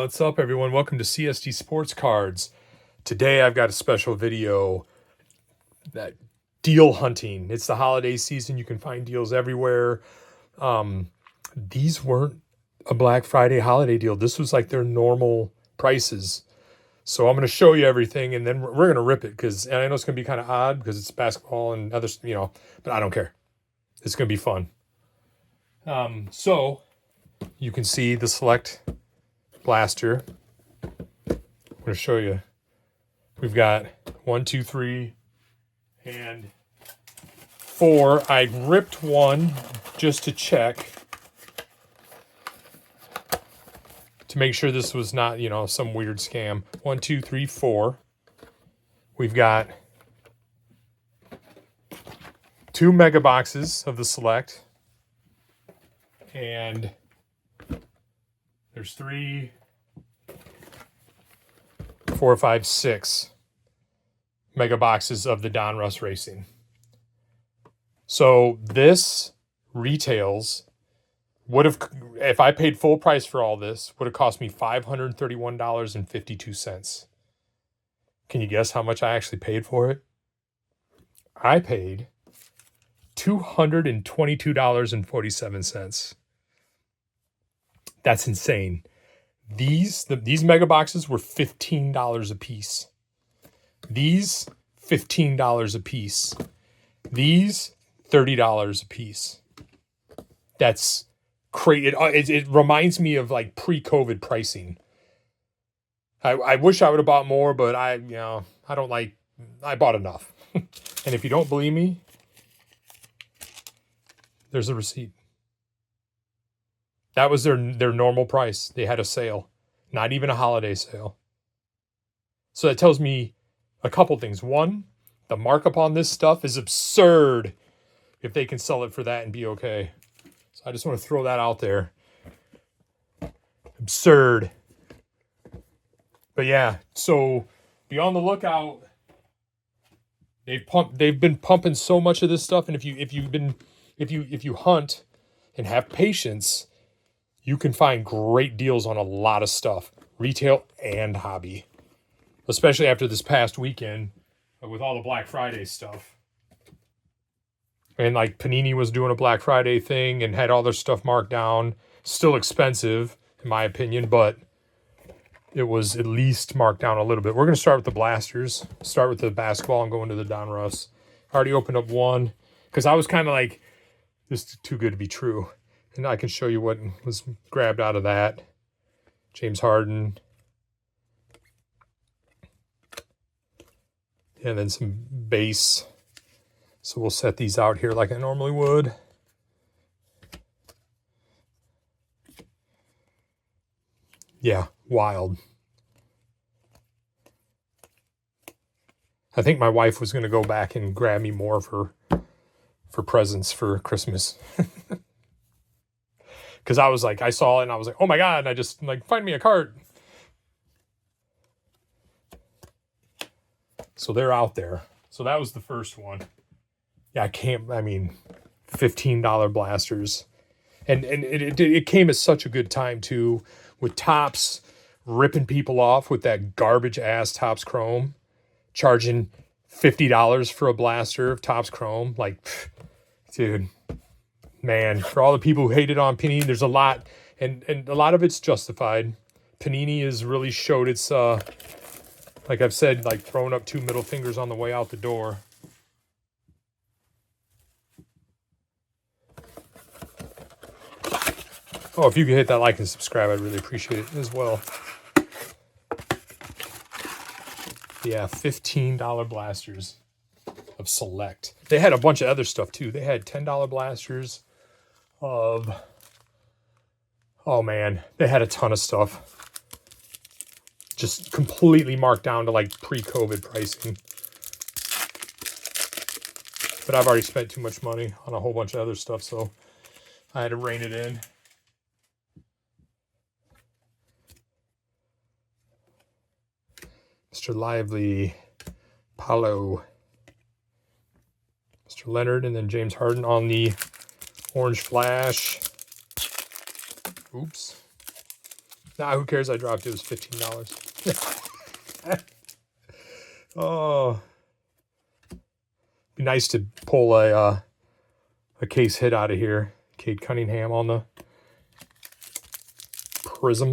What's up, everyone? Welcome to CSD Sports Cards. Today I've got a special video, that deal hunting. It's the holiday season. You can find deals everywhere. These weren't a Black Friday holiday deal. This was like their normal prices. So I'm going to show you everything, and then we're going to rip it, because I know it's going to be kind of odd because it's basketball and other, but I don't care. It's going to be fun. So you can see the select blaster. I'm going to show you. We've got 1, 2, 3, and 4. I ripped one just to check, to make sure this was not, some weird scam. 1, 2, 3, 4. We've got 2 mega boxes of the select, and there's 3, 4, 5, 6 mega boxes of the Donruss Racing. So this retails, if I paid full price for all this, would have cost me $531.52. Can you guess how much I actually paid for it? I paid $222.47. That's insane. These mega boxes were $15 a piece. These $15 a piece. These $30 a piece. That's crazy. It reminds me of like pre-COVID pricing. I wish I would have bought more, but I bought enough. And if you don't believe me, there's a receipt. That was their normal price. They had a sale, not even a holiday sale. So that tells me a couple things. One, the markup on this stuff is absurd if they can sell it for that and be okay. So I just want to throw that out there. Absurd. But yeah, so be on the lookout. They've been pumping so much of this stuff, and if you hunt and have patience, you can find great deals on a lot of stuff, retail and hobby, especially after this past weekend with all the Black Friday stuff. And like Panini was doing a Black Friday thing and had all their stuff marked down. Still expensive, in my opinion, but it was at least marked down a little bit. We're going to start with the blasters, start with the basketball and go into the Donruss. I already opened up one because I was kind of like, this is too good to be true. And I can show you what was grabbed out of that. James Harden. And then some base. So we'll set these out here like I normally would. Yeah, wild. I think my wife was going to go back and grab me more for presents for Christmas. Because I was like, I saw it and I was like, oh my God. And I just find me a cart. So they're out there. So that was the first one. Yeah, $15 blasters. And it came at such a good time too, with Topps ripping people off with that garbage ass Topps Chrome, charging $50 for a blaster of Topps Chrome. Dude. Man, for all the people who hated on Panini, there's a lot, and a lot of it's justified. Panini has really showed its, like I've said, throwing up 2 middle fingers on the way out the door. Oh, if you could hit that like and subscribe, I'd really appreciate it as well. Yeah, $15 blasters of select. They had a bunch of other stuff too. They had $10 blasters of, oh man, they had a ton of stuff. Just completely marked down to pre-COVID pricing. But I've already spent too much money on a whole bunch of other stuff, so I had to rein it in. Mr. Lively, Paolo, Mr. Leonard, and then James Harden on the Orange Flash. Oops. Nah, who cares? I dropped it. It was $15. Oh, be nice to pull a case hit out of here. Cade Cunningham on the Prism.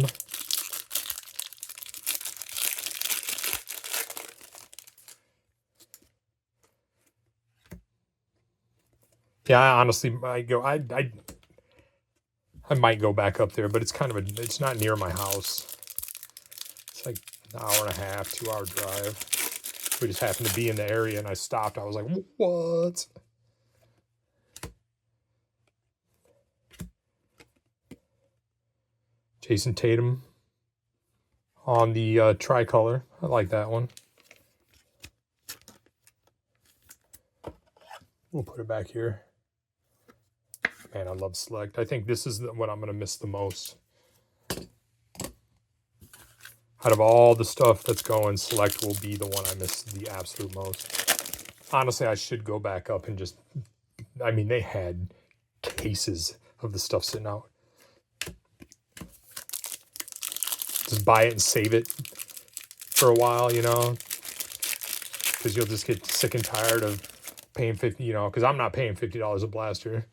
Yeah, I honestly might go. I might go back up there, but it's kind of it's not near my house. It's like an hour and a half, 2-hour drive. We just happened to be in the area, and I stopped. I was like, what? Jason Tatum on the tricolor. I like that one. We'll put it back here. Man, I love Select. I think this is what I'm going to miss the most. Out of all the stuff that's going, Select will be the one I miss the absolute most. Honestly, I should go back up and just... I mean, they had cases of the stuff sitting out. Just buy it and save it for a while, you know? Because you'll just get sick and tired of paying $50, you know, because I'm not paying $50 a blaster.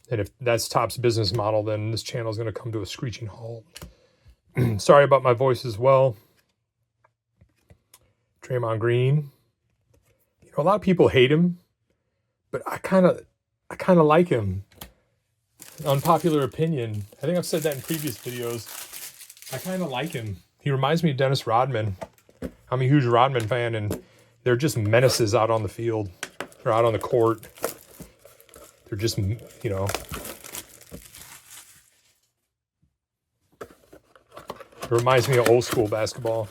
And if that's Topps business model, then this channel is going to come to a screeching halt. Sorry about my voice as well. Draymond Green. You know, a lot of people hate him, but I kind of like him. Unpopular opinion. I think I've said that in previous videos. I kind of like him. He reminds me of Dennis Rodman. I'm a huge Rodman fan, and they're just menaces out on the field or out on the court. They're just, you know. It reminds me of old school basketball.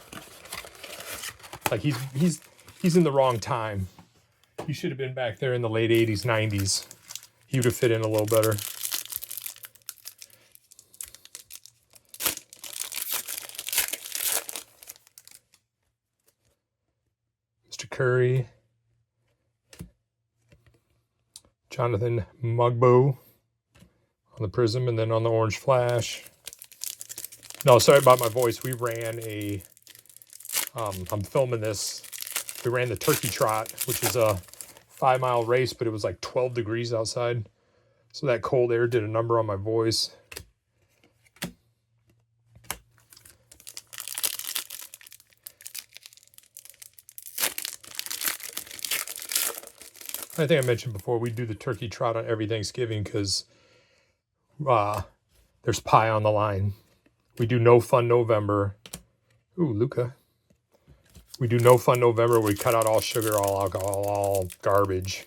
Like he's in the wrong time. He should have been back there in the late 80s, 90s. He would have fit in a little better. Mr. Curry. Jonathan Mugbo on the Prism, and then on the Orange Flash. No, sorry about my voice. We ran a, I'm filming this. We ran the Turkey Trot, which is a 5-mile race, but it was like 12 degrees outside. So that cold air did a number on my voice. I think I mentioned before, we do the Turkey Trot on every Thanksgiving because there's pie on the line. We do No Fun November. Ooh, Luca. We do No Fun November. We cut out all sugar, all alcohol, all garbage.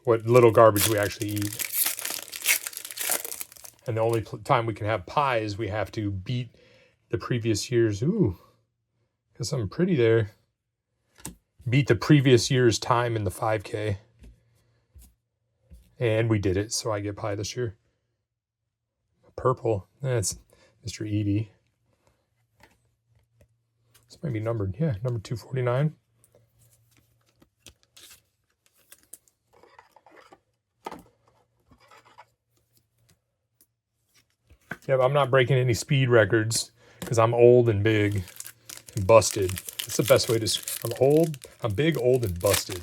What little garbage we actually eat. And the only time we can have pie is we have to beat the previous year's. Ooh, got something pretty there. Beat the previous year's time in the 5K. And we did it, so I get pie this year. Purple. That's Mr. Edie. This might be numbered. Yeah, number 249. Yeah, but I'm not breaking any speed records because I'm old and big and busted. That's the best way to... I'm old, I'm big, old, and busted.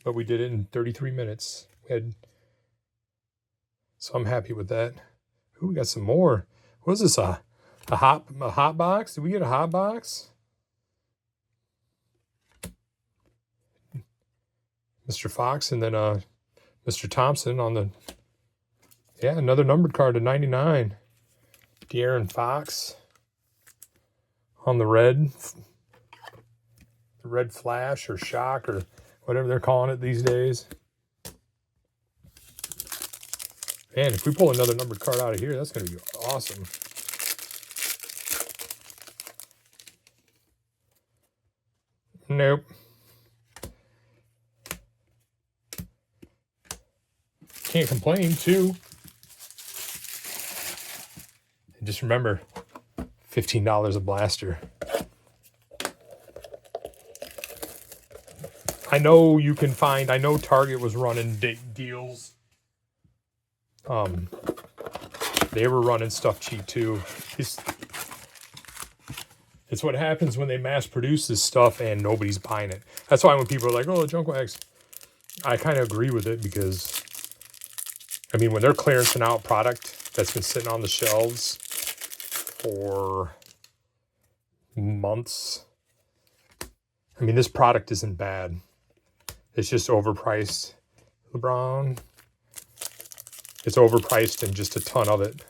But we did it in 33 minutes. So I'm happy with that. Ooh, we got some more. What is this, a hot box? Did we get a hot box? Mr. Fox and then Mr. Thompson on the... Yeah, another numbered card to 99. De'Aaron Fox on the red flash or shock or whatever they're calling it these days. Man, if we pull another numbered card out of here, that's going to be awesome. Nope. Can't complain, too. And just remember, $15 a blaster. I know you can find, I know Target was running deals. They were running stuff cheap too. It's what happens when they mass produce this stuff and nobody's buying it. That's why when people are like, oh, junk wax, I kind of agree with it because, I mean, when they're clearancing out product that's been sitting on the shelves for months, I mean, this product isn't bad. It's just overpriced. LeBron, it's overpriced and just a ton of it.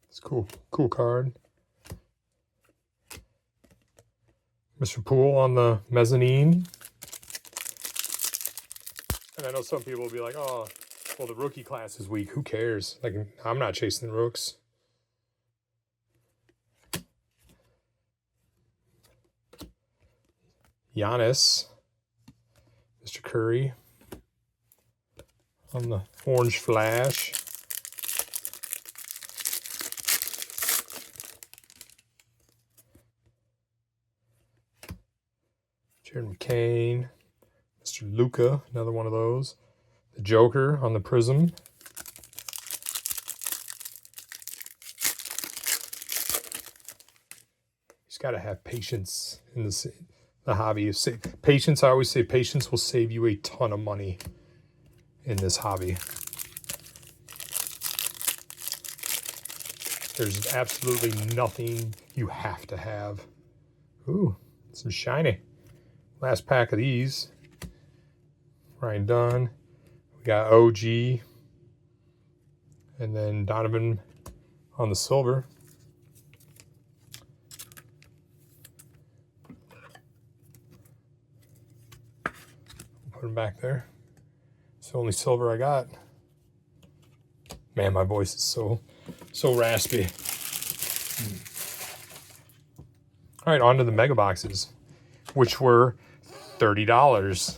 It's cool. Cool card. Mr. Poole on the mezzanine. And I know some people will be like, oh, well, the rookie class is weak. Who cares? Like, I'm not chasing the rooks. Giannis. Mr. Curry. On the orange flash. Jared McCain. Mr. Luka, another one of those. The Joker on the prism. He's got to have patience in the hobby. Patience, I always say patience will save you a ton of money in this hobby. There's absolutely nothing you have to have. Ooh, some shiny. Last pack of these. Ryan Dunn. We got OG. And then Donovan on the silver. Put him back there. It's the only silver I got. Man, my voice is so raspy. All right, on to the mega boxes, which were $30.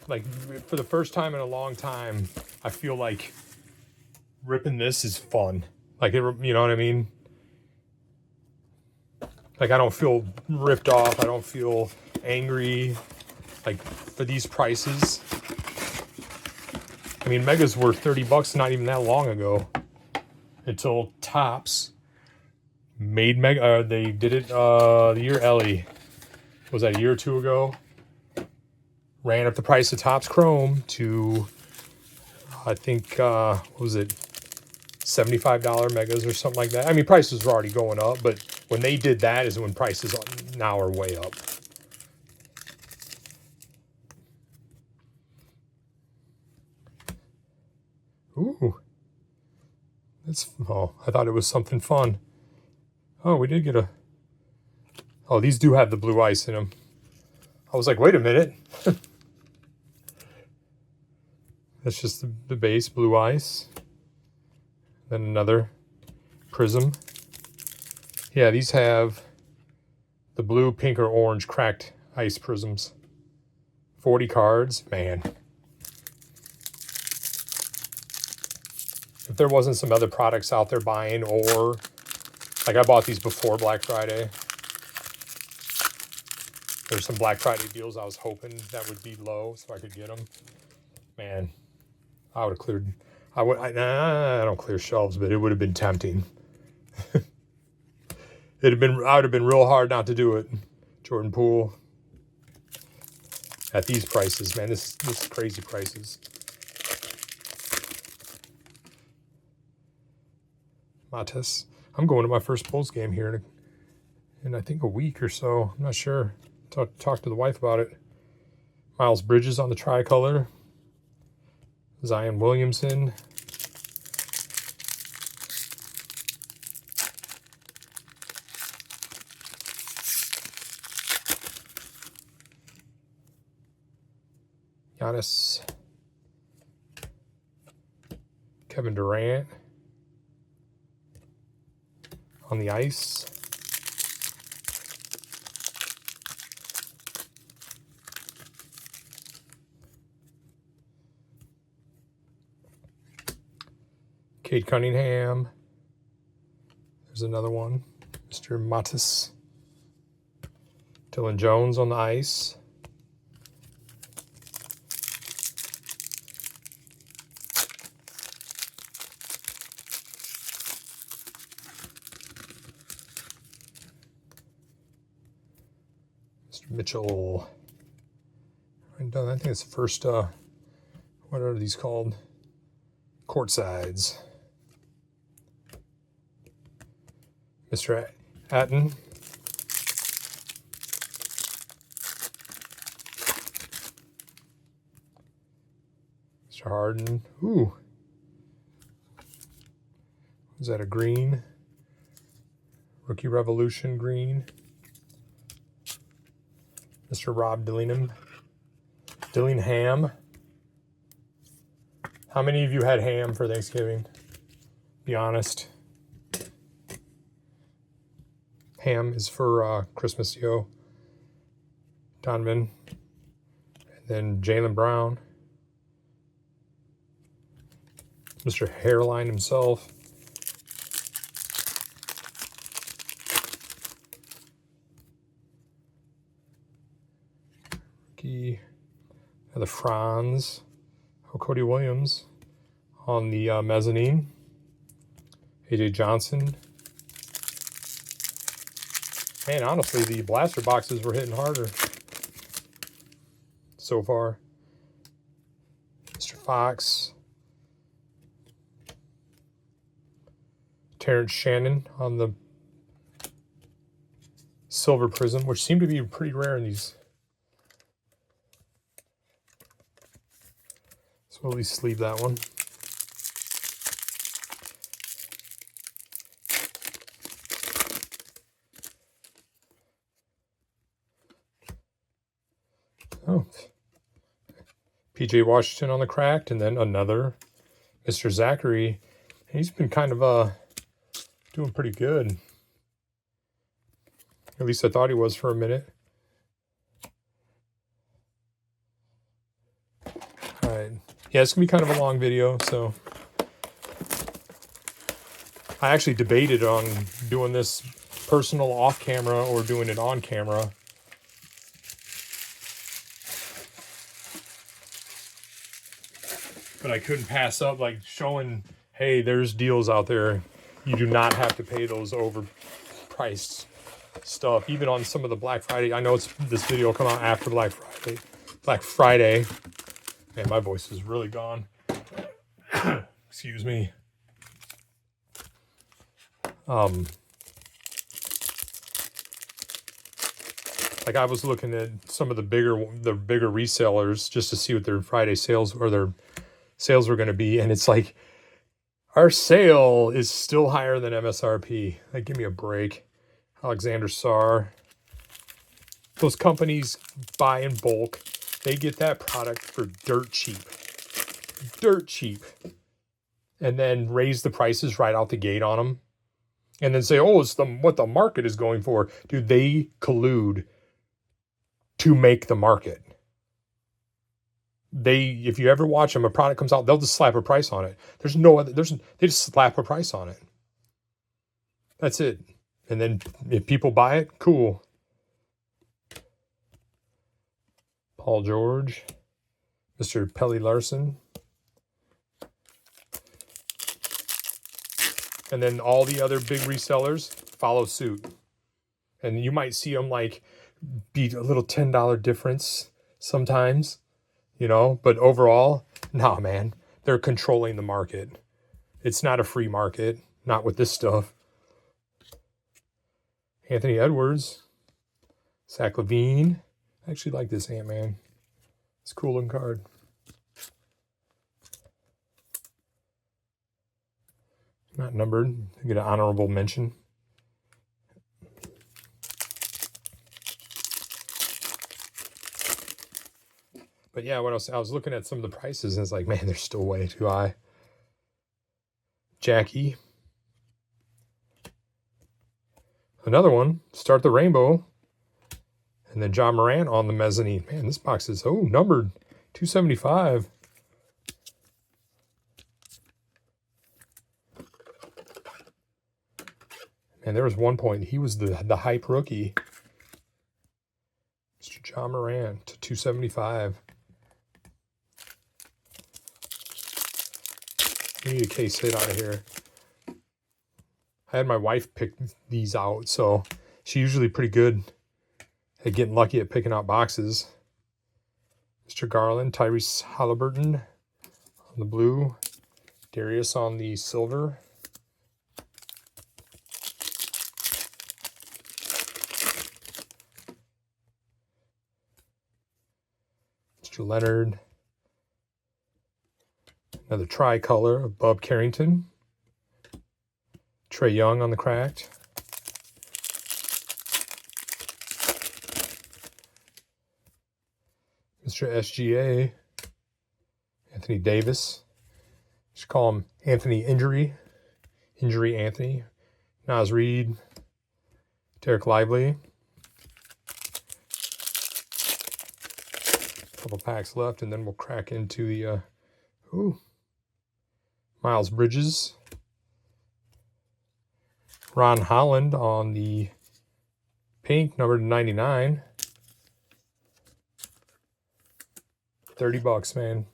Like, for the first time in a long time, I feel like ripping this is fun. Like, you know what I mean? Like, I don't feel ripped off. I don't feel angry. Like, for these prices. I mean, Megas were $30 not even that long ago. Until Topps made Mega. They did it the year Ellie. Was that a year or two ago? Ran up the price of Topps Chrome to, I think, what was it? $75 Megas or something like that. I mean, prices were already going up, but when they did that is when prices now are way up. Ooh. Oh, I thought it was something fun. Oh, we did get a... Oh, these do have the blue ice in them. I was like, wait a minute. That's just the base, blue ice. Then another prism. Yeah, these have the blue, pink, or orange cracked ice prisms. 40 cards, man. If there wasn't some other products out there buying, or like I bought these before Black Friday. There's some Black Friday deals I was hoping that would be low so I could get them. Man, I would have cleared. I don't clear shelves, but it would have been tempting. I would have been real hard not to do it. Jordan Poole. At these prices, man, this is crazy prices. Matis. I'm going to my first Bulls game here in I think a week or so. I'm not sure. Talk to the wife about it. Miles Bridges on the tricolor. Zion Williamson. Giannis. Kevin Durant. On the ice. Cade Cunningham. There's another one. Mr. Matis. Dylan Jones on the ice. Mr. Mitchell. I think it's the first, what are these called? Courtsides. Mr. Atten. Mr. Harden. Ooh. Was that a green? Rookie Revolution green. Mr. Rob Dillingham. How many of you had ham for Thanksgiving? Be honest. Ham is for Christmas, yo. Donovan. And then Jaylen Brown. Mr. Hairline himself. Rookie. The Franz. Cody Williams on the mezzanine. AJ Johnson. Man, honestly, the blaster boxes were hitting harder so far. Mr. Fox. Terrence Shannon on the Silver Prism, which seemed to be pretty rare in these. So we'll at least sleeve that one. Oh. PJ Washington on the cracked, and then another Mr. Zachary. He's been kind of doing pretty good. At least I thought he was for a minute. All right. Yeah, it's going to be kind of a long video, so I actually debated on doing this personal off camera or doing it on camera. But I couldn't pass up like showing, hey, there's deals out there. You do not have to pay those overpriced stuff, even on some of the Black Friday. I know this video will come out after Black Friday. Man, my voice is really gone. Excuse me. Like I was looking at some of the bigger resellers just to see what their Friday sales or their sales were going to be, and it's like our sale is still higher than MSRP. Like, give me a break. Alexander Sarr. Those companies buy in bulk. They get that product for dirt cheap. Dirt cheap. And then raise the prices right out the gate on them. And then say, oh, it's what the market is going for. Dude, they collude to make the market. If you ever watch them, a product comes out, they'll just slap a price on it. There's no other, they just slap a price on it. That's it. And then if people buy it, cool. Paul George, Mr. Pelly Larson. And then all the other big resellers follow suit. And you might see them like be a little $10 difference sometimes, you know, but overall, nah, man, they're controlling the market. It's not a free market, not with this stuff. Anthony Edwards, Zach LaVine. I actually like this Ant-Man. It's a cool looking card. Not numbered. I get an honorable mention. But yeah, what else? I was looking at some of the prices and it's like, man, they're still way too high. Jackie. Another one, Start the Rainbow. And then John Morant on the mezzanine. Man, this box is, numbered. 275. And there was one point, he was the hype rookie. Mr. John Moran to 275. We need a case hit out of here. I had my wife pick these out, so she's usually pretty good at getting lucky at picking out boxes. Mr. Garland, Tyrese Halliburton on the blue, Darius on the silver. Mr. Leonard, another tricolor of Bub Carrington. Trey Young on the cracked. Mr. SGA, Anthony Davis. Just call him Anthony Injury Anthony. Naz Reid, Derek Lively. Couple packs left, and then we'll crack into the Miles Bridges. Ron Holland on the pink, number 99. $30, man.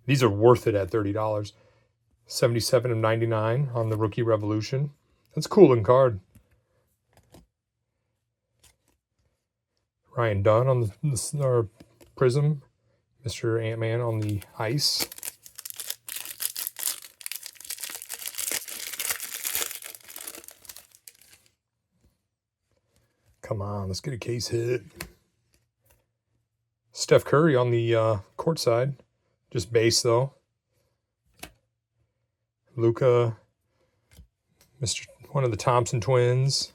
These are worth it at $30. 77 of 99 on the Rookie Revolution. That's a cool looking card. Ryan Dunn on the Prism. Mr. Ant-Man on the ice. Come on, let's get a case hit. Steph Curry on the court side. Just base, though. Luka. One of the Thompson twins.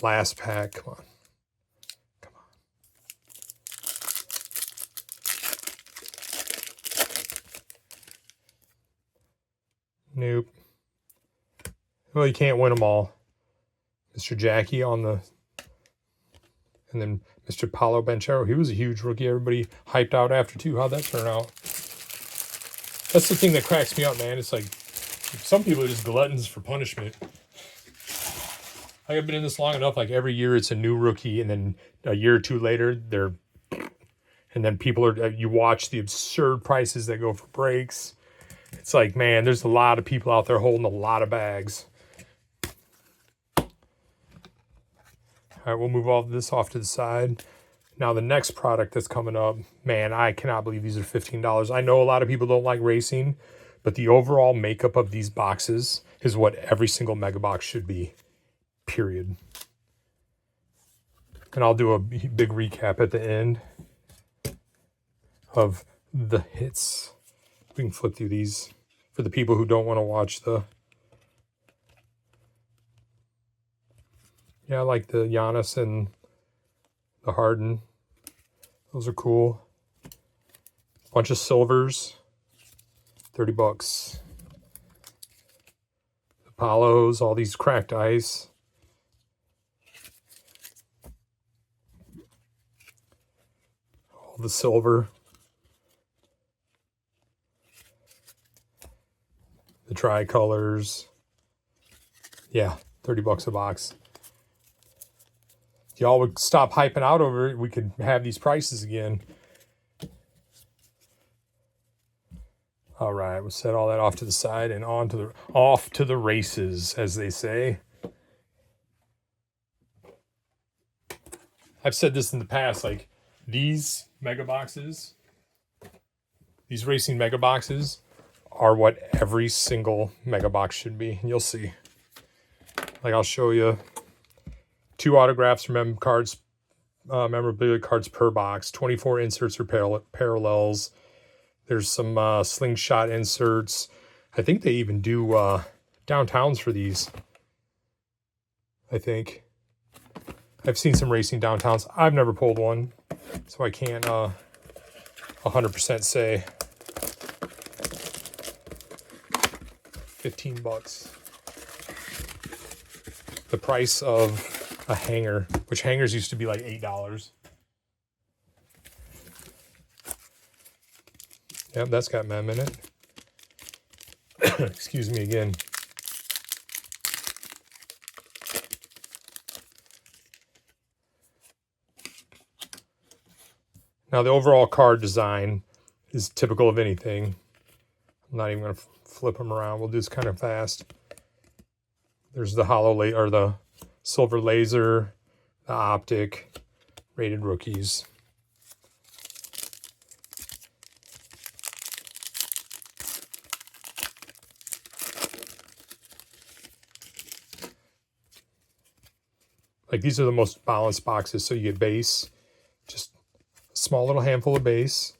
Last pack. Come on. Come on. Nope. Well, you can't win them all. Mr. Jackie on the... And then Mr. Paolo Banchero, he was a huge rookie. Everybody hyped out after, too. How'd that turn out? That's the thing that cracks me up, man. It's like, some people are just gluttons for punishment. I've been in this long enough, like every year it's a new rookie, and then a year or two later, and then people are, you watch the absurd prices that go for breaks. It's like, man, there's a lot of people out there holding a lot of bags. All right, we'll move all of this off to the side. Now, the next product that's coming up, man, I cannot believe these are $15. I know a lot of people don't like racing, but the overall makeup of these boxes is what every single mega box should be, period. And I'll do a big recap at the end of the hits. We can flip through these for the people who don't want to watch the... Yeah, I like the Giannis and the Harden. Those are cool. Bunch of silvers. $30. Apollos, all these cracked ice. All the silver. The tricolors. Yeah, $30 a box. If y'all would stop hyping out over it, we could have these prices again. All right, we'll set all that off to the side and off to the races, as they say. I've said this in the past, like these mega boxes, these racing mega boxes are what every single mega box should be. And you'll see. Like I'll show you 2 autographs from memorabilia cards per box, 24 inserts or parallels. There's some slingshot inserts. I think they even do downtowns for these. I think. I've seen some racing downtowns. I've never pulled one, so I can't 100% say. $15. The price of a hanger, which hangers used to be like $8. Yep, that's got mem in it. Excuse me again. Now the overall card design is typical of anything. I'm not even going to flip them around. We'll do this kind of fast. There's the or the silver laser, the optic, rated rookies. Like these are the most balanced boxes. So you get base, just a small little handful of base.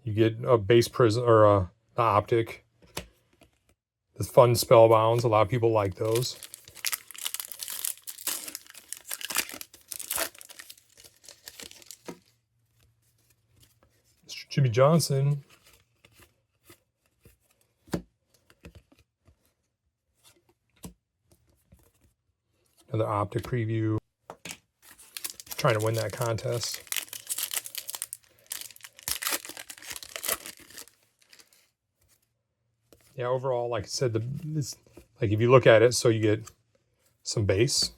You get a base prism or the optic. The fun spellbounds. A lot of people like those. Mr. Jimmy Johnson. Another optic preview. Trying to win that contest. Yeah, overall, like I said, like if you look at it, so you get some base,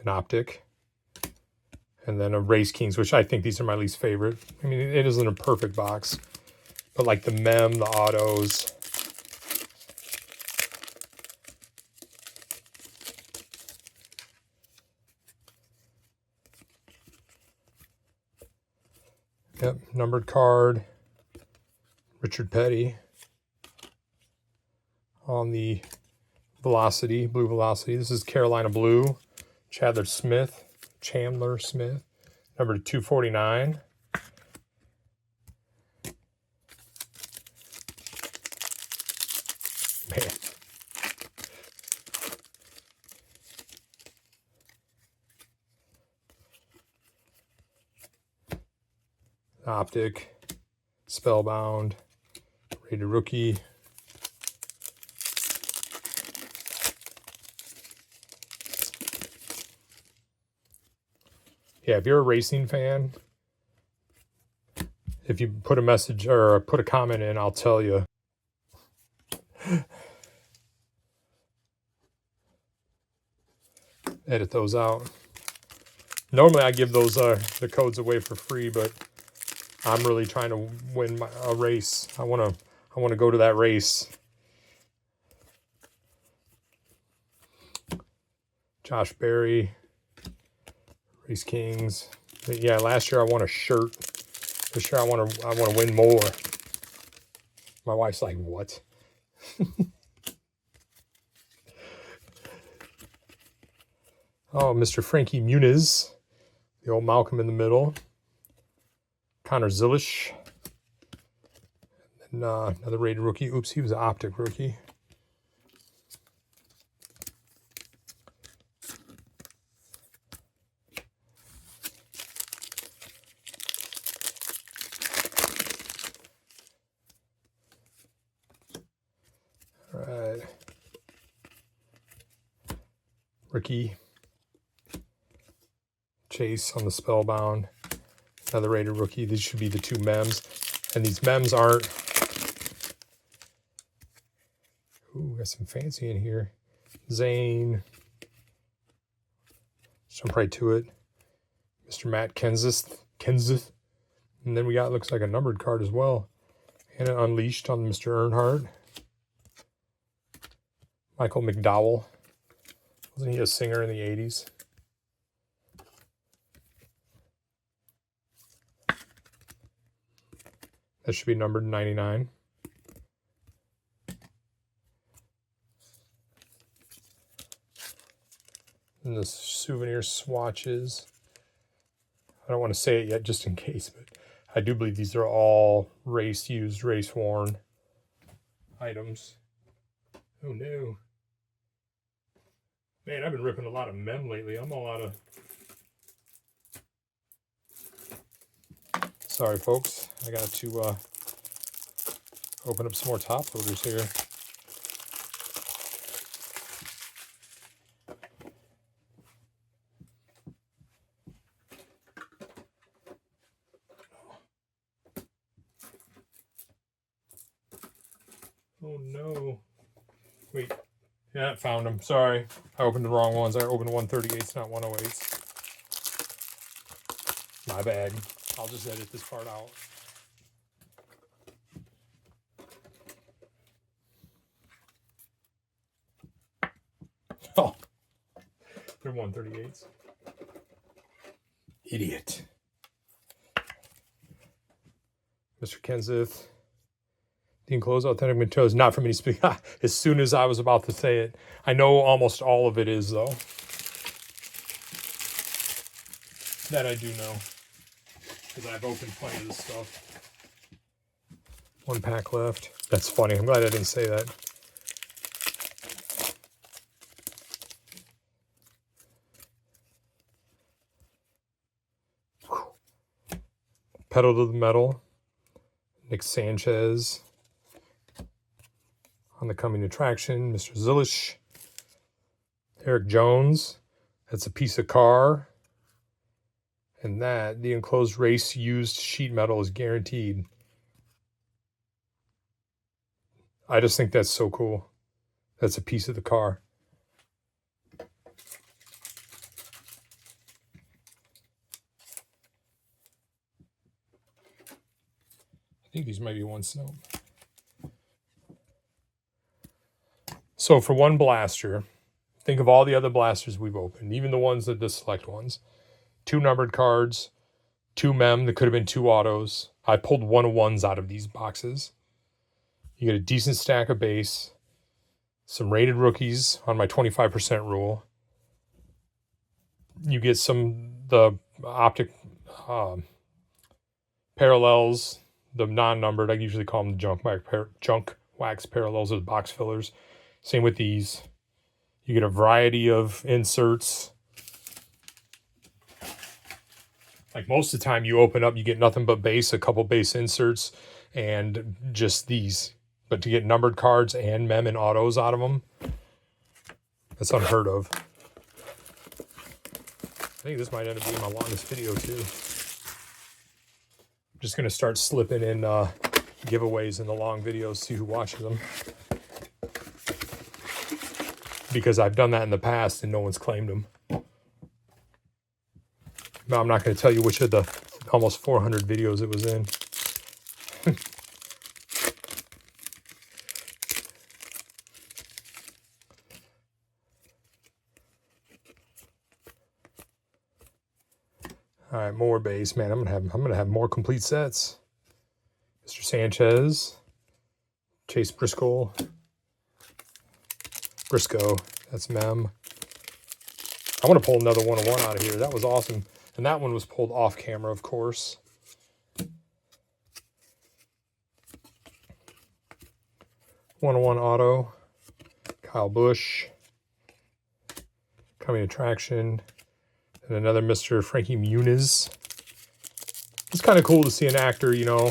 an optic, and then a Race Kings, which I think these are my least favorite. I mean, it isn't a perfect box, but like the mem, the autos. Yep, numbered card. Richard Petty on the Velocity, Blue Velocity. This is Carolina Blue. Chandler Smith, number 249. Man. Optic, Spellbound, rated rookie. Yeah, if you're a racing fan, if you put a message or put a comment in, I'll tell you. Edit those out. Normally I give those the codes away for free, but I'm really trying to win a race. I want to go to that race. Josh Berry, Race Kings. But yeah, last year I won a shirt. This year I want to win more. My wife's like, "What?" Oh, Mr. Frankie Muniz, the old Malcolm in the middle. Connor Zilish. And another rated rookie. Oops, he was an optic rookie. All right. Ricky Chase on the Spellbound. Another rated rookie. These should be the two mems. And these mems aren't... Ooh, got some fancy in here. Zane. Jump right to it. Mr. Matt Kenseth. And then we got, looks like a numbered card as well. And an Unleashed on Mr. Earnhardt. Michael McDowell. Wasn't he a singer in the 80s? That should be numbered 99. And the souvenir swatches. I don't want to say it yet just in case, but I do believe these are all race-used, race-worn items. Oh no. Man, I've been ripping a lot of mem lately. I'm all out of... Sorry, folks. I got to open up some more top loaders here. Oh no. Wait. Yeah, found them. Sorry. I opened the wrong ones. I opened 138s, not 108s. My bad. I'll just edit this part out. Oh, they're 138s. Idiot. Mr. Kenseth. The enclosed authentic materials, not from any speak. As soon as I was about to say it, I know almost all of it is, though. That I do know. Because I've opened plenty of this stuff. 1 pack left. That's funny. I'm glad I didn't say that. Pedal to the Metal. Nick Sanchez. On the Coming Attraction, Mr. Zilish. Eric Jones. That's a piece of car. And that, the enclosed race used sheet metal is guaranteed. I just think that's so cool. That's a piece of the car. I think these might be one snow. So for one blaster, think of all the other blasters we've opened, even the ones that the select ones. 2 numbered cards, 2 mem that could have been 2 autos. I pulled 101s out of these boxes. You get a decent stack of base, some rated rookies on my 25% rule. You get the optic parallels, the non-numbered. I usually call them the junk wax parallels or the box fillers. Same with these. You get a variety of inserts. Like most of the time you open up, you get nothing but base, a couple base inserts, and just these. But to get numbered cards and mem and autos out of them, that's unheard of. I think this might end up being my longest video too. I'm just going to start slipping in giveaways in the long videos, see who watches them. Because I've done that in the past and no one's claimed them. No, I'm not going to tell you which of the almost 400 videos it was in. All right, more base, man. I'm gonna have more complete sets. Mr. Sanchez, Chase Briscoe, that's mem. I want to pull another 101 out of here. That was awesome. And that one was pulled off camera, of course. One-on-one auto. Kyle Busch. Coming Attraction. And another Mr. Frankie Muniz. It's kind of cool to see an actor, you know,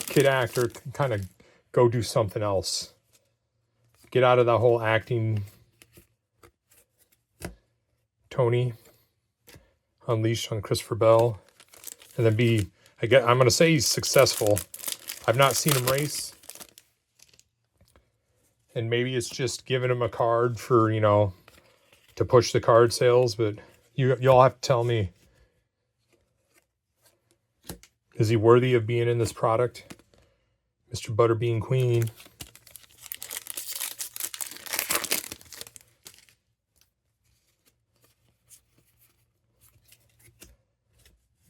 kid actor, kind of go do something else. Get out of that whole acting. Tony. Unleashed on Christopher Bell. And then I'm going to say he's successful. I've not seen him race. And maybe it's just giving him a card for, you know, to push the card sales. But y'all have to tell me. Is he worthy of being in this product? Mr. Butterbean Queen.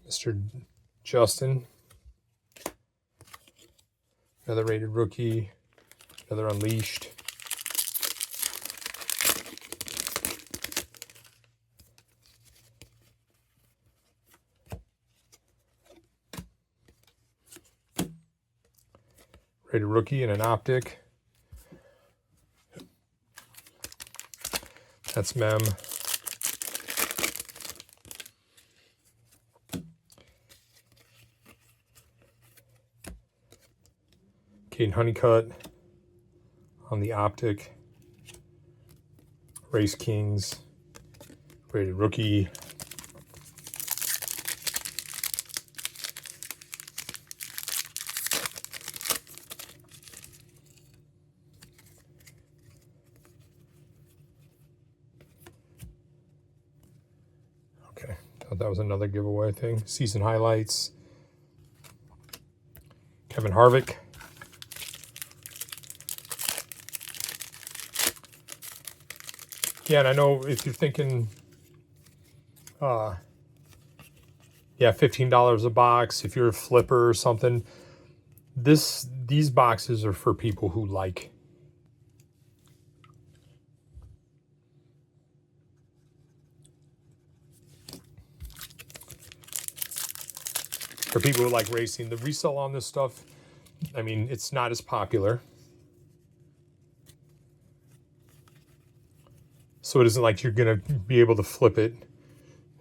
Mr. Justin. Another rated rookie. Another Unleashed. Rated rookie and an optic. That's mem. Caden Honeycutt on the optic. Race Kings. Rated rookie. Okay, Thought that was another giveaway thing. Season highlights. Kevin Harvick. Yeah, and I know if you're thinking, yeah, $15 a box. If you're a flipper or something, these boxes are for people who like. For people who like racing, the resale on this stuff, I mean, it's not as popular. So it isn't like you're going to be able to flip it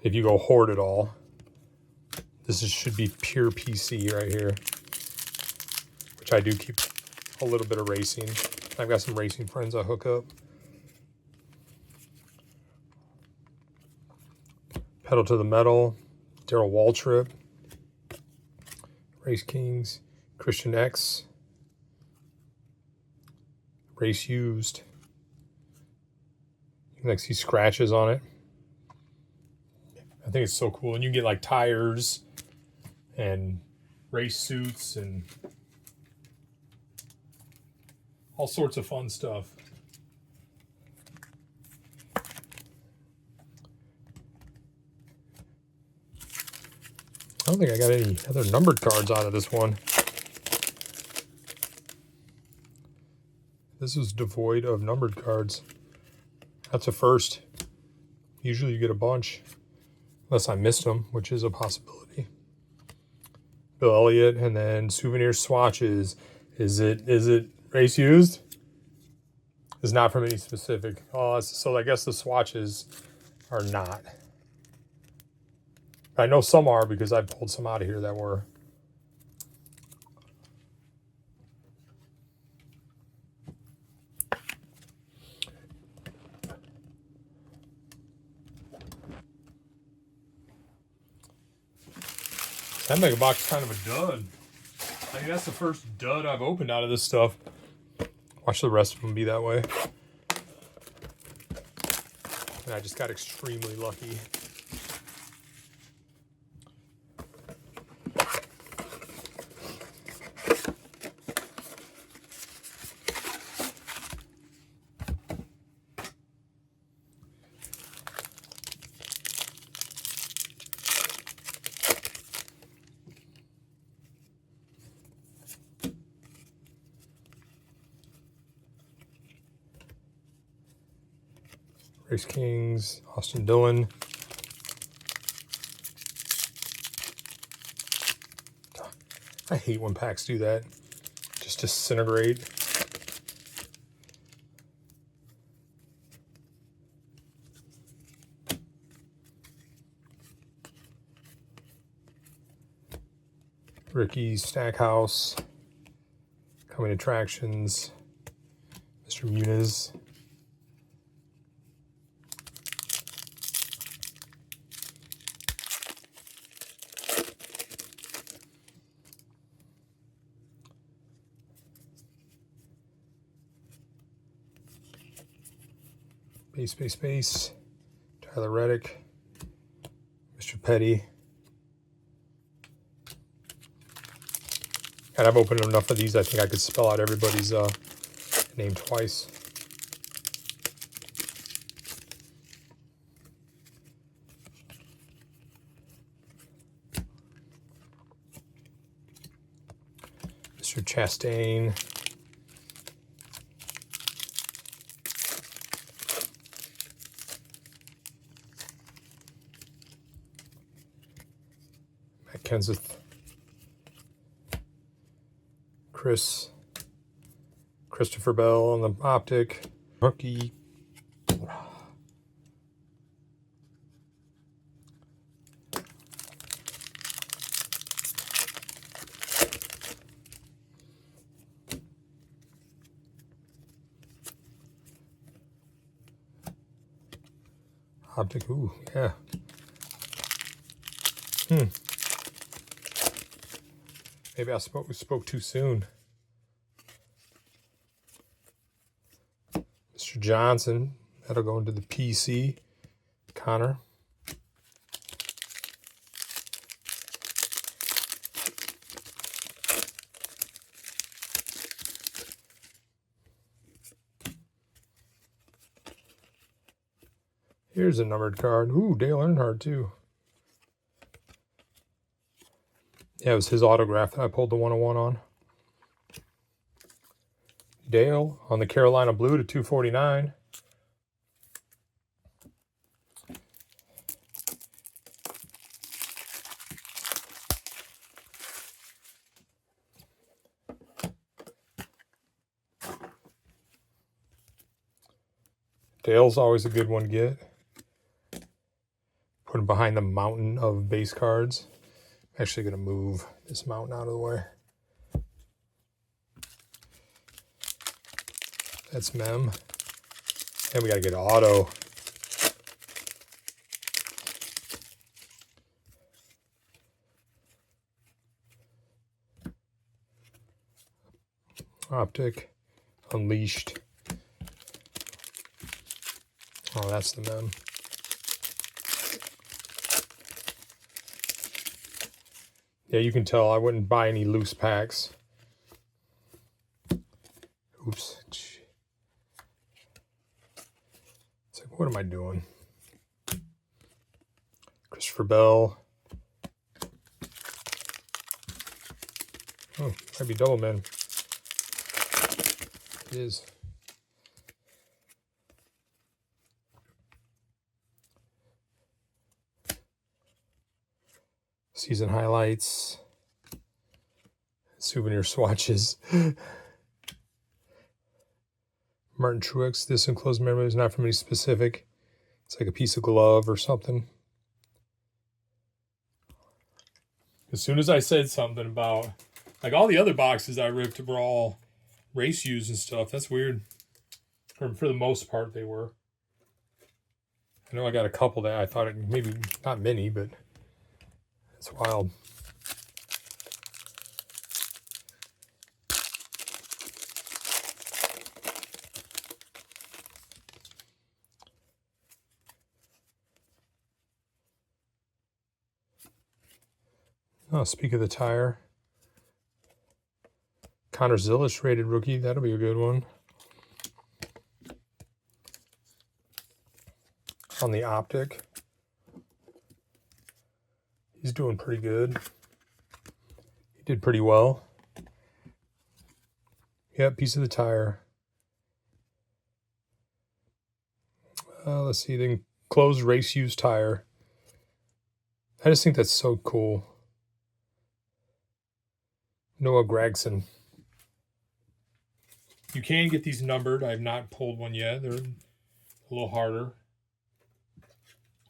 if you go hoard it all. Should be pure PC right here, which I do keep a little bit of racing. I've got some racing friends I hook up. Pedal to the Metal, Darrell Waltrip, Race Kings, Christian X, Race Used. You can like see scratches on it. I think it's so cool. And you can get like tires and race suits and all sorts of fun stuff. I don't think I got any other numbered cards out of this one. This is devoid of numbered cards. That's a first. Usually you get a bunch. Unless I missed them, which is a possibility. Bill Elliott, and then souvenir swatches. Is it race used? It's not from any specific. Oh, so I guess the swatches are not. I know some are because I pulled some out of here that were. That mega box is kind of a dud. I think that's the first dud I've opened out of this stuff. Watch the rest of them be that way. And I just got extremely lucky. Race Kings, Austin Dillon. I hate when packs do that. Just disintegrate. Ricky Stackhouse. Coming Attractions. Mr. Muniz. Base. Tyler Reddick. Mr. Petty. And I've opened enough of these, I think I could spell out everybody's name twice. Mr. Chastain. Kenseth, Christopher Bell on the optic, rookie. Optic, ooh, yeah. Maybe I spoke too soon. Mr. Johnson, that'll go into the PC. Connor. Here's a numbered card. Ooh, Dale Earnhardt too. Yeah, it was his autograph that I pulled the 101 on. Dale on the Carolina Blue to 249. Dale's always a good one to get. Put him behind the mountain of base cards. I'm actually going to move this mountain out of the way. That's Mem. And we got to get auto. Optic. Unleashed. Oh, that's the Mem. Yeah, you can tell I wouldn't buy any loose packs. Oops. It's like, what am I doing? Christopher Bell. Oh, might be double man. It is. Season highlights. Souvenir swatches. Martin Truex. This enclosed memory is not from any specific. It's like a piece of glove or something. As soon as I said something about, like, all the other boxes I ripped were all race used and stuff. That's weird. For the most part, they were. I know I got a couple that I thought maybe not many, but it's wild. Oh, speak of the tire. Connor's Illustrated rookie. That'll be a good one. On the optic. He's doing pretty good. He did pretty well. Yep, piece of the tire. Let's see, then closed race used tire. I just think that's so cool. Noah Gragson. You can get these numbered. I've not pulled one yet. They're a little harder.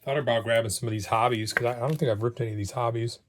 Thought about grabbing some of these hobbies because I don't think I've ripped any of these hobbies.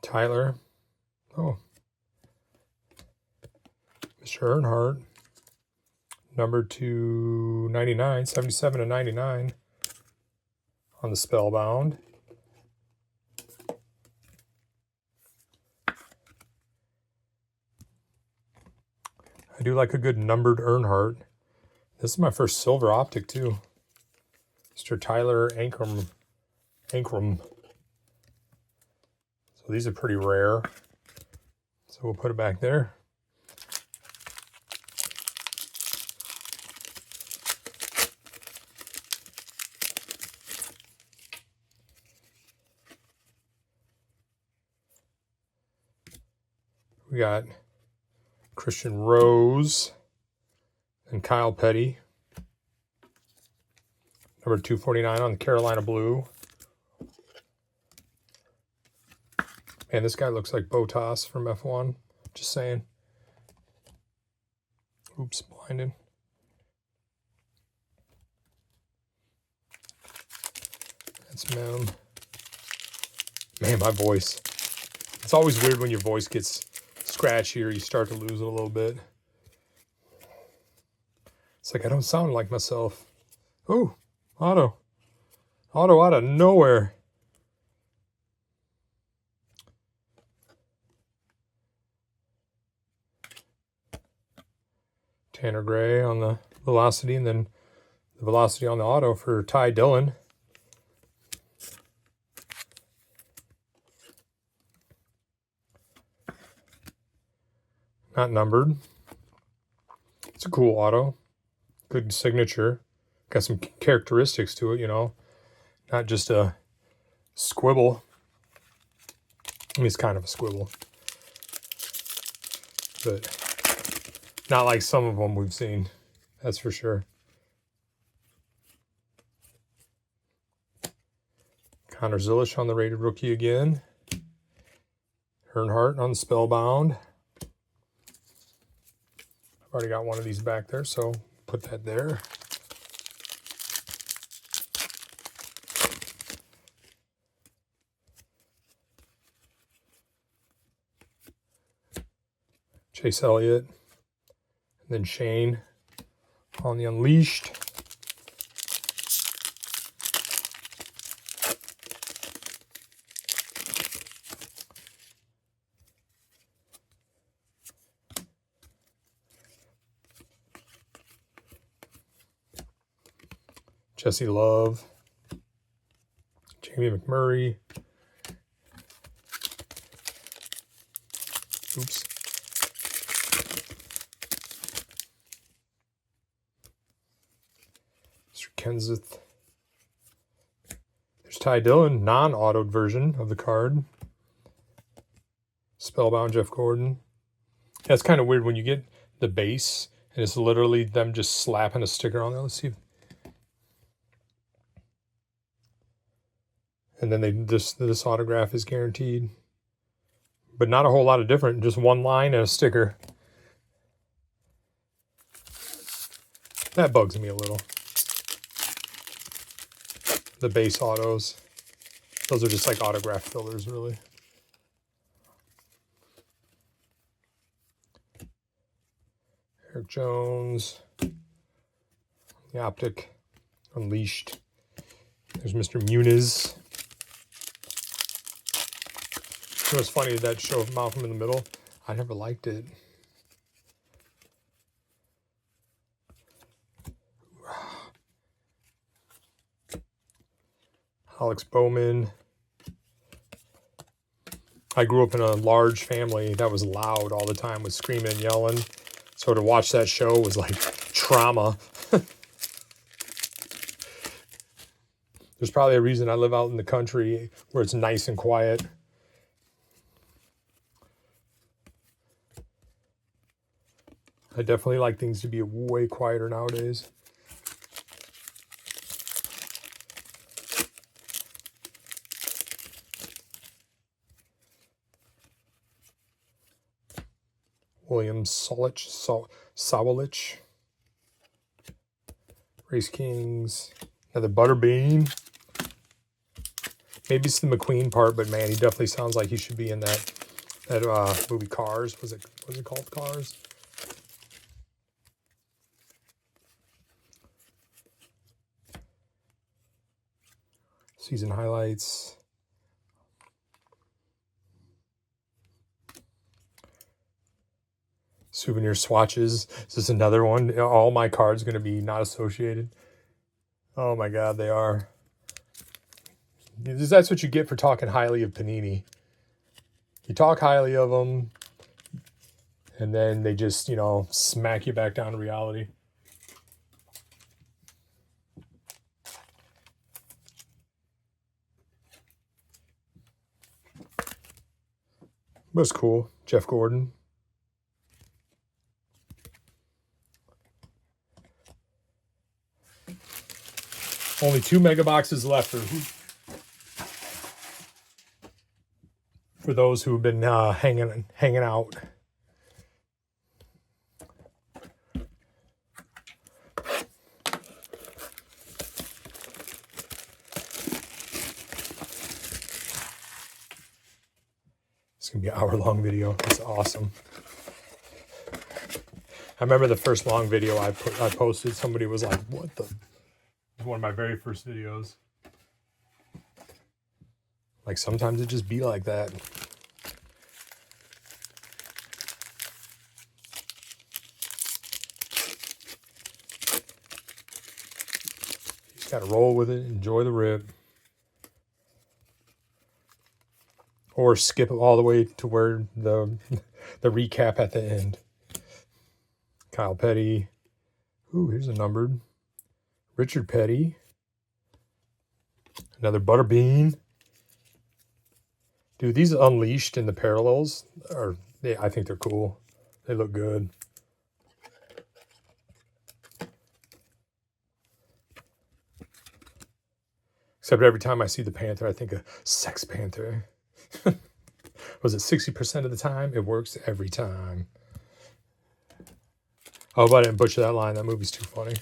Tyler. Oh. Mr. Earnhardt. Number 299, 77 to 99 on the Spellbound. I do like a good numbered Earnhardt. This is my first silver optic too. Mr. Tyler Ankrum. So these are pretty rare. So we'll put it back there. We got Christian Rose and Kyle Petty. Number 249 on the Carolina Blue. Man, this guy looks like Botas from F1. Just saying. Oops, blinded. That's Mem. Man, my voice. It's always weird when your voice gets scratchy or you start to lose it a little bit. It's like I don't sound like myself. Ooh, auto. Auto out of nowhere. Tanner Gray on the velocity, and then the velocity on the auto for Ty Dillon. Not numbered. It's a cool auto. Good signature. Got some characteristics to it, you know. Not just a squibble. I mean, it's kind of a squibble. But not like some of them we've seen. That's for sure. Connor Zilish on the rated rookie again. Earnhardt on Spellbound. I've already got one of these back there, so put that there. Chase Elliott. And then Shane on the Unleashed. Jesse Love. Jamie McMurray. Oops. Mr. Kenseth. There's Ty Dillon, non-autoed version of the card. Spellbound Jeff Gordon. Yeah, it's kind of weird when you get the base and it's literally them just slapping a sticker on there. Let's see. And then this autograph is guaranteed. But not a whole lot of different. Just one line and a sticker. That bugs me a little. The base autos. Those are just like autograph fillers, really. Eric Jones. The Optic. Unleashed. There's Mr. Muniz. It was funny, that show of Malcolm in the Middle. I never liked it. Alex Bowman. I grew up in a large family that was loud all the time with screaming and yelling. So to watch that show was like trauma. There's probably a reason I live out in the country where it's nice and quiet. I definitely like things to be way quieter nowadays. William Sawalich. Race Kings. Another Butterbean. Maybe it's the McQueen part, but man, he definitely sounds like he should be in that movie Cars. Was it called Cars? Season highlights. Souvenir swatches. Is this another one? All my cards going to be not associated. Oh my God, they are. That's what you get for talking highly of Panini. You talk highly of them, and then they just, you know, smack you back down to reality. But it's cool. Jeff Gordon. Only 2 mega boxes left for those who've been hanging out. gonna be an hour-long video. It's awesome. I remember the first long video I posted. Somebody was like, "What the?" It was one of my very first videos. Like sometimes it just be like that. You just gotta roll with it, enjoy the rip. Or skip it all the way to where the recap at the end. Kyle Petty. Ooh, here's a numbered. Richard Petty. Another Butterbean. Dude, these Unleashed in the parallels are, I think they're cool. They look good. Except every time I see the Panther, I think of Sex Panther. Was it 60% of the time? It works every time. Oh, but I didn't butcher that line. That movie's too funny.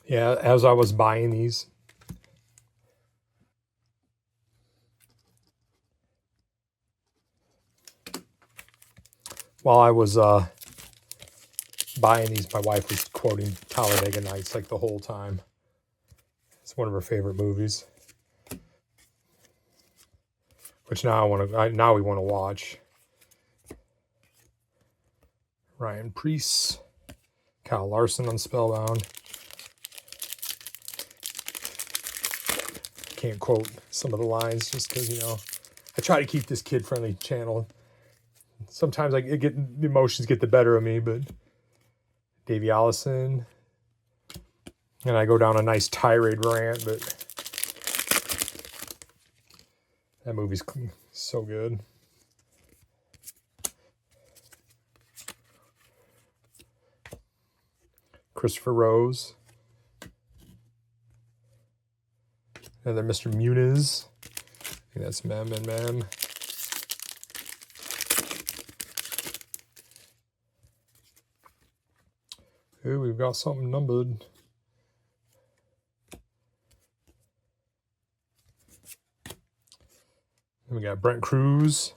Yeah, as I was buying these, while I was buying these, my wife was quoting Talladega Nights like the whole time. It's one of her favorite movies, which now we want to watch. Ryan Preece, Kyle Larson on Spellbound. Can't quote some of the lines just because, you know, I try to keep this kid-friendly channel. Sometimes the emotions get the better of me, but Davey Allison. And I go down a nice tirade rant, but that movie's so good. Christopher Rose. Another Mr. Muniz. I think that's Mem and Mem. Ooh, we've got something numbered. Then we got Brent Cruz.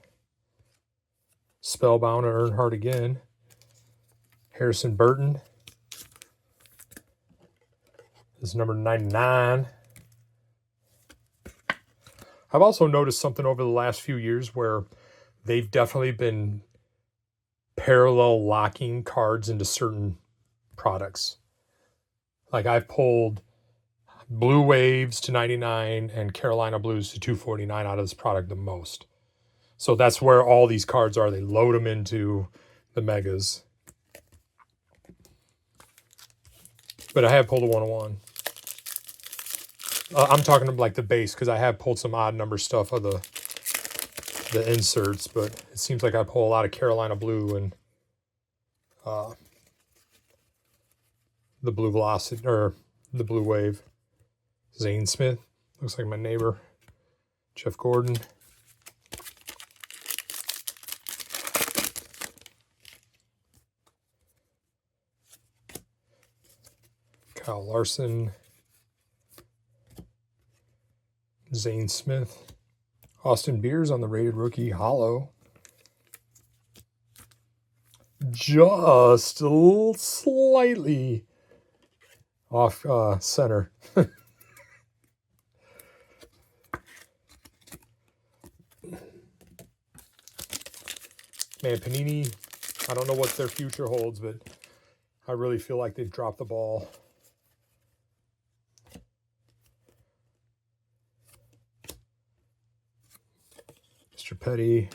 Spellbound or Earnhardt again. Harrison Burton. This is number 99. I've also noticed something over the last few years where they've definitely been parallel locking cards into certain products. Like I've pulled Blue Waves to 99 and Carolina Blues to 249 out of this product the most. So that's where all these cards are. They load them into the megas. But I have pulled a 101. I'm talking about like the base because I have pulled some odd number stuff of the inserts, but it seems like I pull a lot of Carolina Blue and the Blue Velocity or the Blue Wave. Zane Smith looks like my neighbor. Jeff Gordon. Kyle Larson. Zane Smith. Austin Beers on the rated rookie hollow. Just slightly off center. Man, Panini, I don't know what their future holds, but I really feel like they've dropped the ball. Mr. Petty.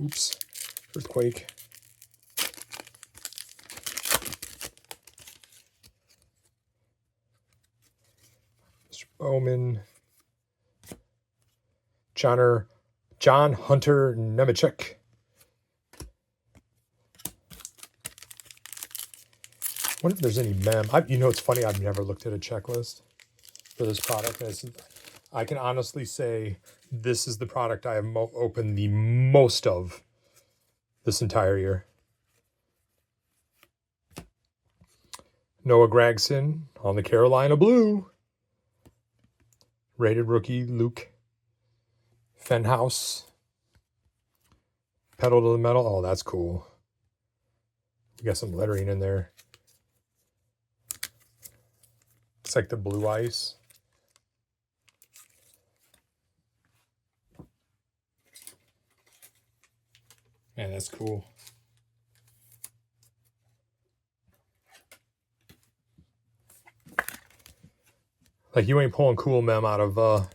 Oops. Earthquake. Mr. Bowman. John Hunter Nemechek. I wonder if there's any mem. You know, it's funny. I've never looked at a checklist for this product. I can honestly say this is the product I have opened the most of this entire year. Noah Gragson on the Carolina Blue. Rated rookie Luke Fenhouse. Pedal to the metal. Oh, that's cool. We got some lettering in there. It's like the blue ice. Man, that's cool. Like, you ain't pulling Cool Mem out of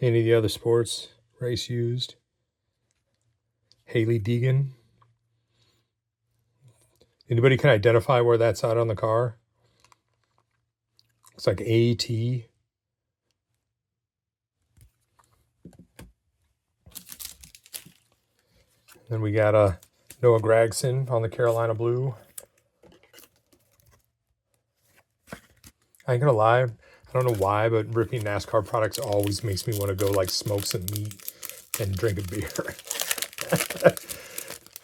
any of the other sports. Race used. Haley Deegan. Anybody can identify where that's at on the car? Looks like AT. Then we got Noah Gragson on the Carolina Blue. I ain't gonna lie, I don't know why, but ripping NASCAR products always makes me want to go like smoke some meat and drink a beer.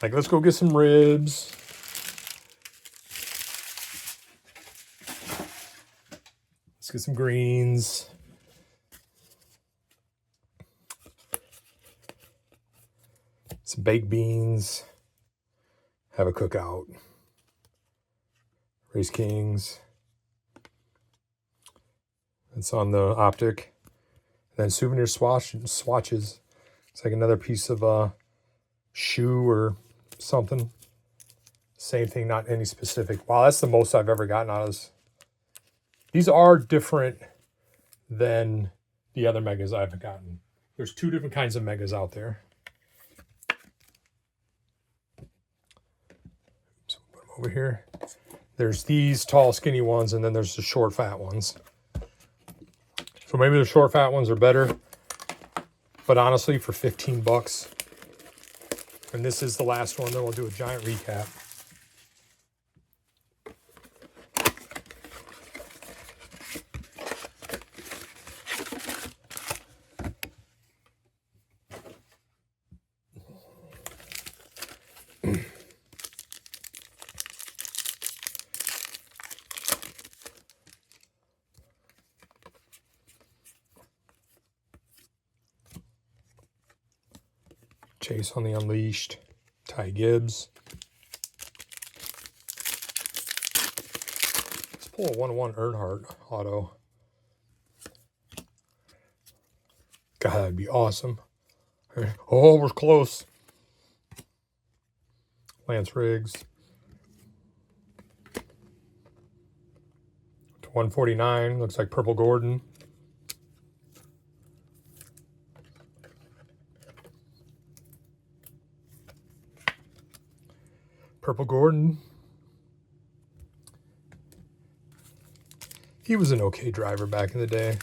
Like, let's go get some ribs. Let's get some greens. Some baked beans. Have a cookout. Race Kings. It's on the optic. And then souvenir swatches. It's like another piece of shoe or something. Same thing, not any specific. Wow, that's the most I've ever gotten out of this. These are different than the other megas I've gotten. There's two different kinds of megas out there. So put them over here. There's these tall, skinny ones, and then there's the short, fat ones. So maybe the short, fat ones are better. But honestly, for 15 bucks, and this is the last one, then we'll do a giant recap. Chase on the Unleashed. Ty Gibbs. Let's pull a 1-1 Earnhardt auto. God, that'd be awesome. Oh, we're close. Lance Riggs. To 149. Looks like Purple Gordon. Purple Gordon. He was an okay driver back in the day.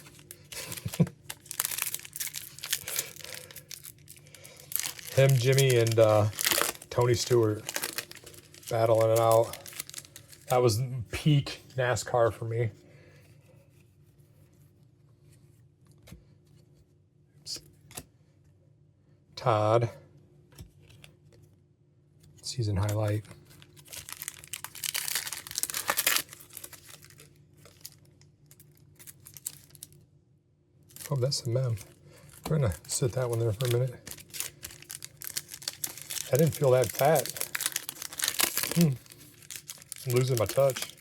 Him, Jimmy, and Tony Stewart battling it out. That was peak NASCAR for me. Oops. Todd. Season highlight. Oh, that's the mem. We're going to sit that one there for a minute. I didn't feel that fat. I'm losing my touch.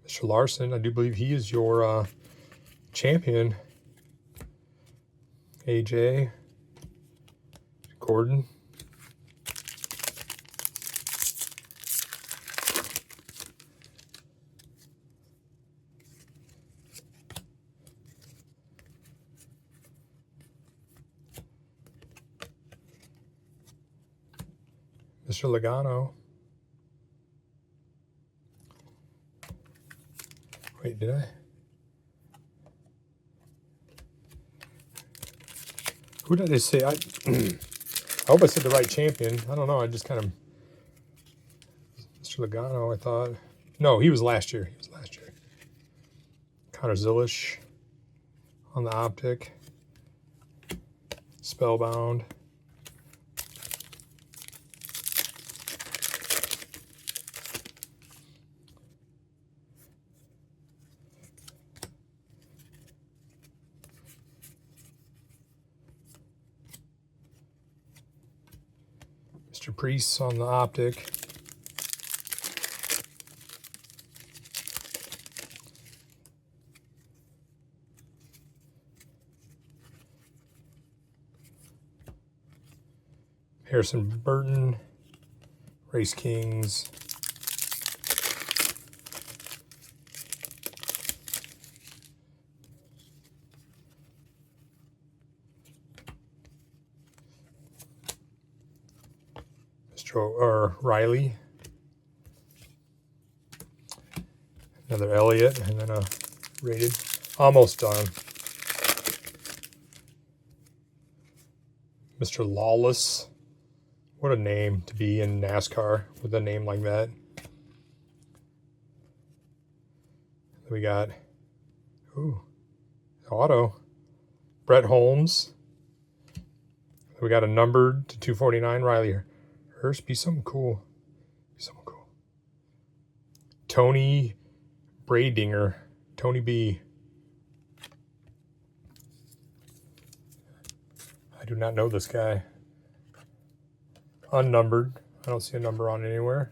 Mr. Larson, I do believe he is your champion. AJ. Gordon. Mr. Logano. Wait, did I? Who did I say? I hope I said the right champion. I don't know. I just kind of... Mr. Logano, I thought. No, he was last year. Connor Zilish on the optic. Spellbound. Mr. Priest on the optic. Harrison Burton, Race Kings. Riley. Another Elliott, and then a rated. Almost done. Mr. Lawless. What a name to be in NASCAR with a name like that. We got, auto. Brett Holmes. We got a numbered to 249 Riley Hurst. Be something cool. Tony Bradinger. Tony B. I do not know this guy. Unnumbered. I don't see a number on it anywhere.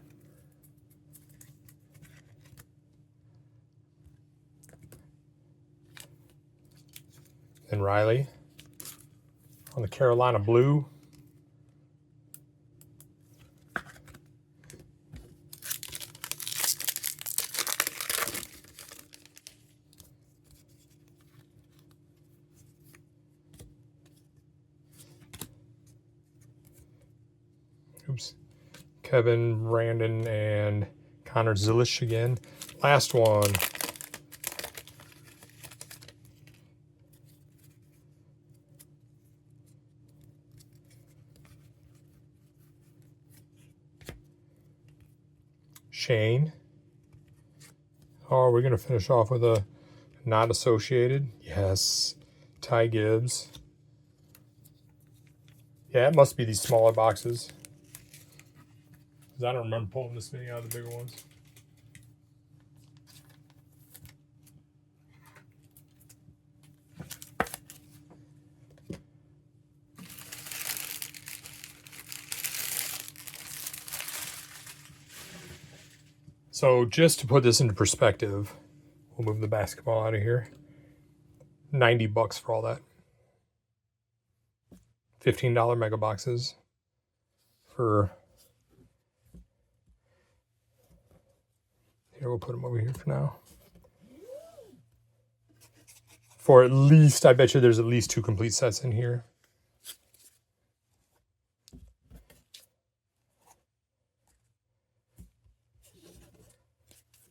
And Riley on the Carolina Blue. Kevin, Brandon, and Connor Zilish again. Last one. Shane. Oh, we're going to finish off with a not associated. Yes. Ty Gibbs. Yeah, it must be these smaller boxes. I don't remember pulling this many out of the bigger ones. So just to put this into perspective, we'll move the basketball out of here. $90 for all that. $15 mega boxes for... Here, we'll put them over here for now. For at least, I bet you there's at least 2 complete sets in here.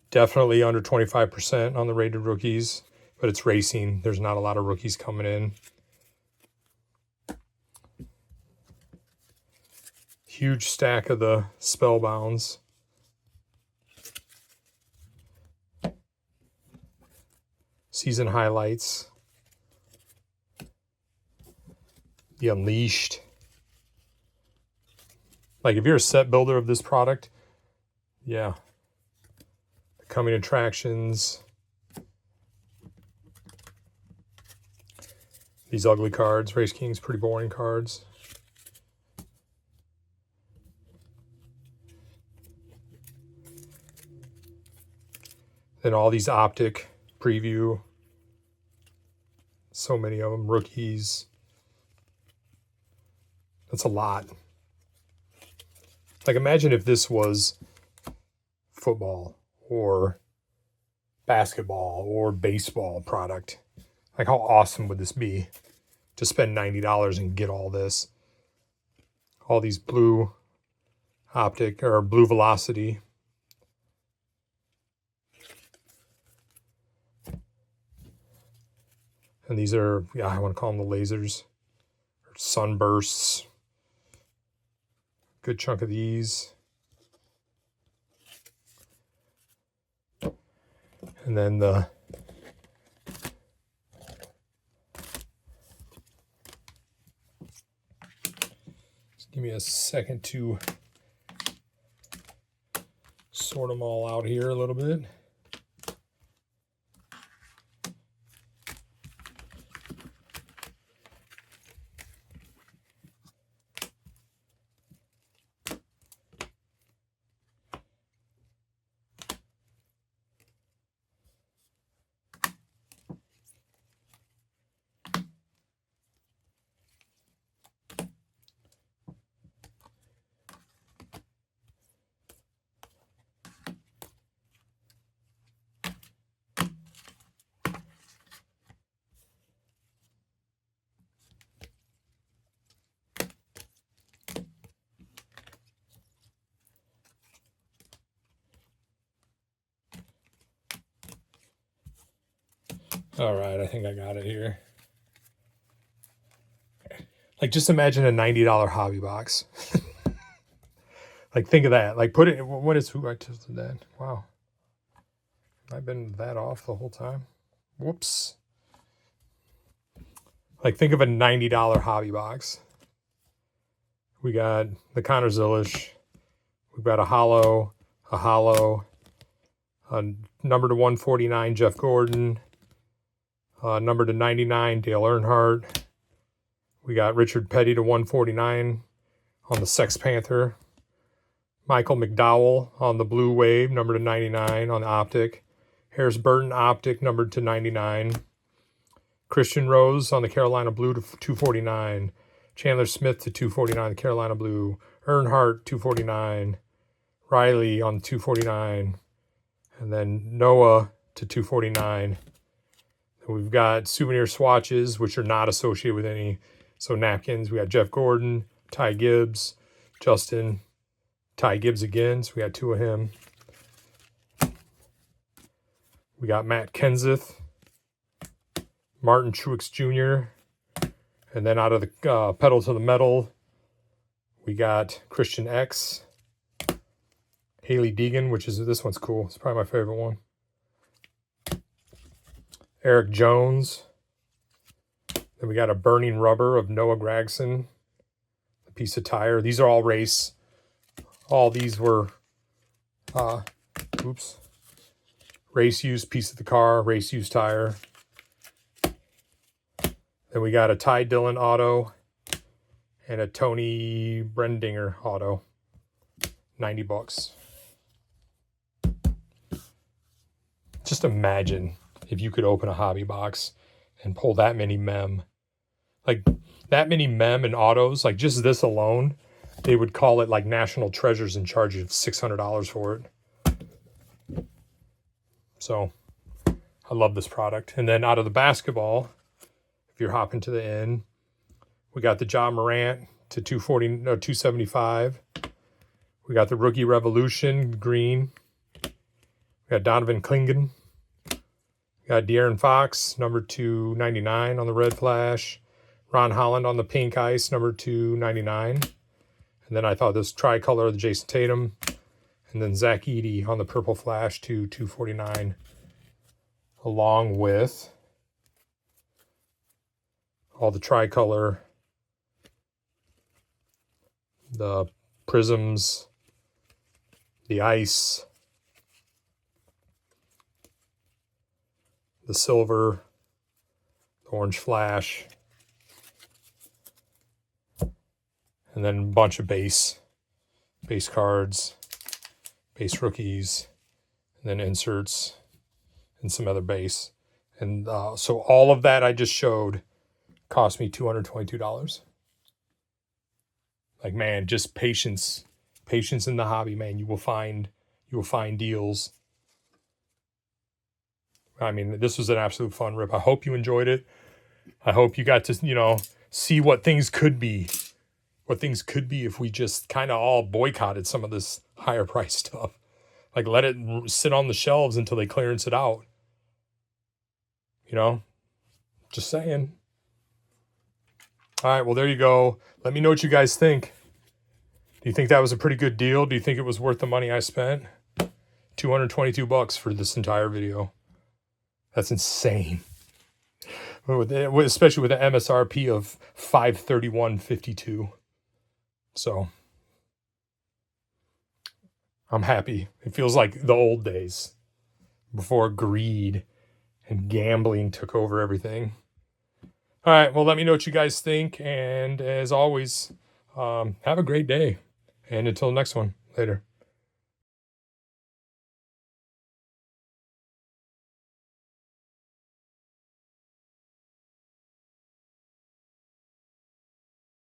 Definitely under 25% on the rated rookies, but it's racing. There's not a lot of rookies coming in. Huge stack of the Spellbounds. Season highlights. The Unleashed. Like if you're a set builder of this product, yeah. The coming attractions. These ugly cards. Race Kings, pretty boring cards. Then all these optic preview. So many of them. Rookies. That's a lot. Like imagine if this was football or basketball or baseball product. Like how awesome would this be to spend $90 and get all this? All these blue optic or blue velocity. And these are, yeah, I want to call them the lasers. Or sunbursts. Good chunk of these. And then the Give me a second to sort them all out here a little bit. All right, I think I got it here. Like, just imagine a $90 hobby box. Like, think of that. Like, put it, what is, who I tilted that? Wow. I've been that off the whole time. Whoops. Like, think of a $90 hobby box. We got the Connor Zilish. We've got a hollow, a number to 149, Jeff Gordon. Number to 99, Dale Earnhardt. We got Richard Petty to 149 on the Sex Panther. Michael McDowell on the Blue Wave, number to 99 on the Optic. Harris Burton Optic, numbered to 99. Christian Rose on the Carolina Blue to 249. Chandler Smith to 249, the Carolina Blue. Earnhardt, 249. Riley on 249. And then Noah to 249. We've got souvenir swatches, which are not associated with any. So napkins, we got Jeff Gordon, Ty Gibbs, Justin, Ty Gibbs again. So we got two of him. We got Matt Kenseth, Martin Truex Jr., and then out of the pedal to the metal, we got Christian X, Haley Deegan, which is, this one's cool. It's probably my favorite one. Eric Jones. Then we got a Burning Rubber of Noah Gragson, a piece of tire. These are all race. All these were, race used piece of the car, race used tire. Then we got a Ty Dillon auto and a Tony Brendinger auto. $90. Just imagine if you could open a hobby box and pull that many mem. Like, that many mem and autos, like just this alone, they would call it like National Treasures and charge you $600 for it. So, I love this product. And then out of the basketball, if you're hopping to the end, we got the Ja Morant to 275. We got the Rookie Revolution green. We got Donovan Clingan. We got De'Aaron Fox, number 299 on the red flash. Ron Holland on the pink ice, number 299. And then I thought this tricolor of the Jason Tatum. And then Zach Edey on the purple flash to 249. Along with all the tricolor, the prisms, the ice, the silver, the orange flash, and then a bunch of base cards, base rookies, and then inserts, and some other base. And so all of that I just showed cost me $222. Like, man, just patience in the hobby, man. You will find deals. I mean, this was an absolute fun rip. I hope you enjoyed it. I hope you got to, see what things could be. What things could be if we just kind of all boycotted some of this higher price stuff. Like, let it sit on the shelves until they clearance it out. Just saying. All right, well, there you go. Let me know what you guys think. Do you think that was a pretty good deal? Do you think it was worth the money I spent? $222 for this entire video. That's insane. Especially with an MSRP of $531.52. So I'm happy. It feels like the old days before greed and gambling took over everything. All right, well, let me know what you guys think. And as always, have a great day. And until next one, later.